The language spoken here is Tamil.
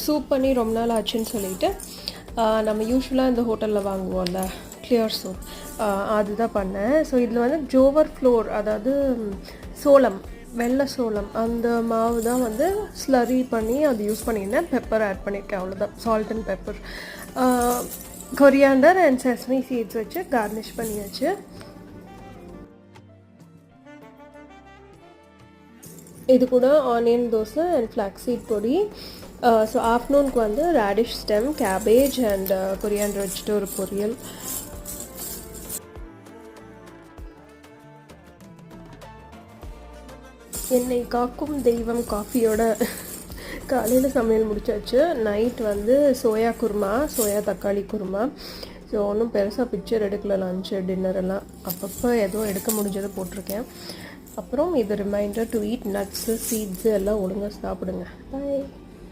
சூப் பண்ணி ரொம்ப நாள் ஆச்சுன்னு சொல்லிட்டு நம்ம யூஸ்வலாக இந்த ஹோட்டலில் வாங்குவோம்ல கிளியர் சூப், அதுதான் பண்ணேன். ஸோ இதில் வந்து ஜோவர் ஃப்ளோர், அதாவது சோளம், வெள்ளை சோளம், அந்த மாவு தான் வந்து ஸ்லரி பண்ணி அது யூஸ் பண்ணியிருந்தேன். பெப்பர் ஆட் பண்ணியிருக்கேன், அவ்வளோதான். Salt and pepper, coriander and sesame seeds வச்சு கார்னிஷ் பண்ணியாச்சு. இது கூட ஆனியன் தோசை அண்ட் ஃப்ளாக்ஸீட் பொடி. ஸோ ஆஃப்டர்நூனுக்கு வந்து radish stem, cabbage and coriander வச்சுட்டு ஒரு பொரியல். என்னை காக்கும் தெய்வம் காஃபியோட காலையில் சமையல் முடிச்சாச்சு. நைட் வந்து சோயா குருமா, சோயா தக்காளி குருமா. ஸோ ஒன்றும் பெருசாக பிக்சர் எடுக்கல. லஞ்சு டின்னரெல்லாம் அப்பப்போ ஏதோ எடுக்க முடிஞ்சதை போட்டிருக்கேன். அப்புறம் இது reminder to eat nuts, seeds எல்லாம் ஒழுங்காக சாப்பிடுங்க. பாய்.